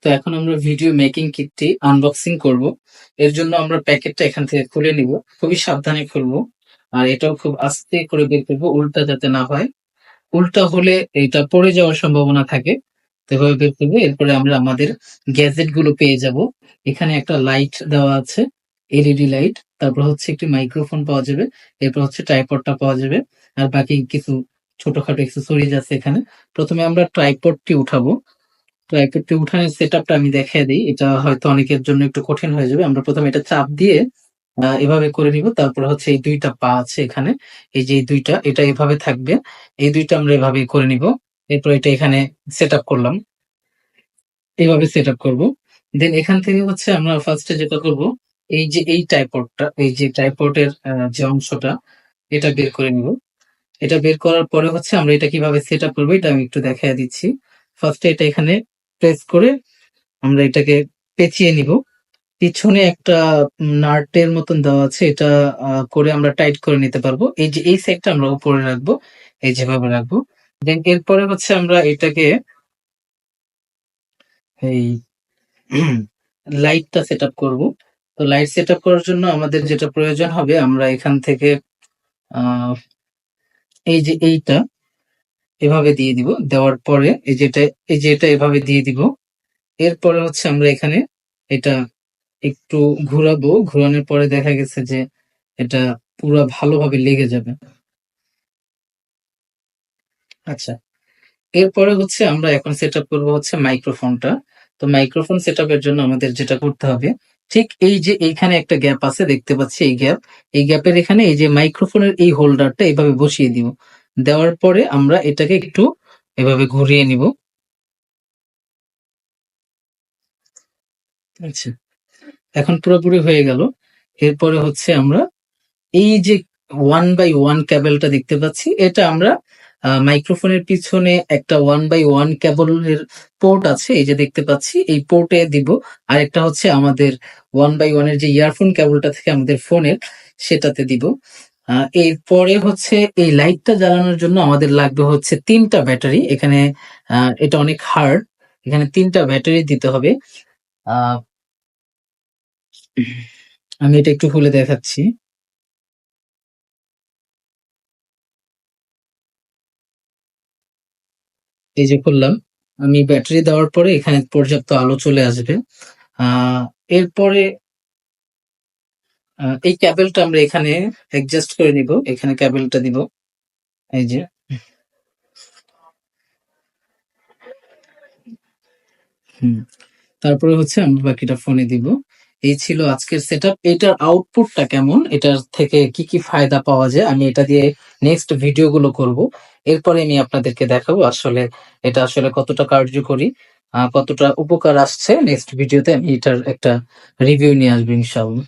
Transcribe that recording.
তো এখন আমরা ভিডিও মেকিং কিটটি আনবক্সিং করব। এর জন্য আমরা প্যাকেটটা এখান থেকে খুলে নিব, খুবই সাবধানে খুলবো। আর এটাও খুব আস্তে করে বের করবো, উল্টা যাতে না হয়। উল্টা হলে এটা পড়ে যাওয়ার সম্ভাবনা থাকে। তো এভাবে বের করবো। এরপরে আমরা আমাদের গ্যাজেট গুলো পেয়ে যাব। এখানে একটা লাইট দেওয়া আছে, এলইডি লাইট। তারপর হচ্ছে একটি মাইক্রোফোন পাওয়া যাবে। এরপর হচ্ছে ট্রাইপডটা পাওয়া যাবে। আর বাকি কিছু ছোটখাটো অ্যাক্সেসরিজ আছে এখানে। প্রথমে আমরা ট্রাইপডটি উঠাবো। ট্রাইপডটি উঠানোর সেটআপটা আমি দেখিয়ে দিই। এটা হয়তো অনেকের জন্য একটু কঠিন হয়ে যাবে। আমরা প্রথমে এটা চাপ দিয়ে এভাবে করে নিব। তারপর হচ্ছে এই ২ টা পা আছে এখানে। এই যে এই ২ টা, এটা এভাবে থাকবে। এই ২ টা আমরা এভাবে করে নিব। এরপর এটা এখানে সেটআপ করলাম। এভাবে সেটআপ করব। দেন এখান থেকে হচ্ছে আমরা ফার্স্টে যেটা করব, এই যে এই ট্রাইপডটা, এই যে ট্রাইপডের যে অংশটা, এটা বের করে নিব। এটা বের করার পরে হচ্ছে আমরা এটা কিভাবে সেটআপ করব এটা আমি একটু দেখাইয়া দিচ্ছি। ফার্স্টে এটা এখানে প্রেস করে আমরা এটাকে পেঁচিয়ে নিব। পিছনে একটা নাটের মতন দেওয়া আছে, এটা করে আমরা টাইট করে নিতে পারবো। এই যে এই সাইডটা আমরা উপরে রাখবো, এই যেভাবে রাখবো। দেন এরপরে হচ্ছে আমরা এটাকে এই লাইটটা সেট আপ করবো। তো লাইট সেট আপ করার জন্য আমাদের যেটা প্রয়োজন হবে, আমরা এখান থেকে আহ এই যে এইটা এভাবে দিয়ে দিব। দেওয়ার পরে এই যে এটা এভাবে দিয়ে দিব। এরপরে হচ্ছে আমরা এখানে এটা একটু ঘোরাবো। ঘোরানোর পরে দেখা গেছে যে এটা পুরা ভালোভাবে লেগে যাবে। আচ্ছা, এরপরে হচ্ছে আমরা এখন সেটআপ করবো হচ্ছে মাইক্রোফোনটা। তো মাইক্রোফোন সেটআপের জন্য আমাদের যেটা করতে হবে, ঠিক এই যে এইখানে একটা গ্যাপ আছে দেখতে পাচ্ছি, এই গ্যাপ, এই গ্যাপের এখানে এই যে মাইক্রোফোনের এই হোল্ডারটা এভাবে বসিয়ে দিব। দেওয়ার পরে আমরা এটাকে একটু এভাবে ঘুরিয়ে নিব। আচ্ছা, এখন পুরোপুরি হয়ে গেল। এরপরে হচ্ছে আমরা এই যে 1x1 ক্যাবেলটা দেখতে পাচ্ছি, এটা আমরা মাইক্রোফোনের পিছনে একটা 1x1 ক্যাবলের পোর্ট আছে, এই যে দেখতে পাচ্ছি, এই পোর্টে দিব। আর একটা হচ্ছে আমাদের 1x1 এর যে ইয়ারফোন ক্যাবলটা থেকে আমাদের ফোনের, সেটাতে দিব। এরপরে হচ্ছে এই লাইটটা জ্বালানোর জন্য আমাদের লাগবে হচ্ছে ৩টা ব্যাটারি। এখানে এটা অনেক হার্ড, এখানে ৩টা ব্যাটারি দিতে হবে। আহ আমি এটা একটু খুলে দেখাচ্ছি। এই যে করলাম, আমি ব্যাটারি দেওয়ার পরে এখানে পর্যাপ্ত আলো চলে আসবে। এরপরে এই ক্যাবেলটা আমরা এখানে অ্যাডজাস্ট করে নিব। এখানে ক্যাবেলটা দিব, এই যে। হুম, তারপরে হচ্ছে আমরা বাকিটা ফোনে দিব। এই ছিল আজকের সেটআপ। এটার আউটপুটটা কেমন, এটার থেকে কি কি ফায়দা পাওয়া যায়, আমি এটা দিয়ে নেক্সট ভিডিও গুলো করব। এরপরে আমি আপনাদেরকে দেখাবো আসলে এটা আসলে কতটা কার্যকরী, কতটা উপকার আসছে। নেক্সট ভিডিওতে আমি এটার একটা রিভিউ নিয়ে আসবো ইনশাআল্লাহ।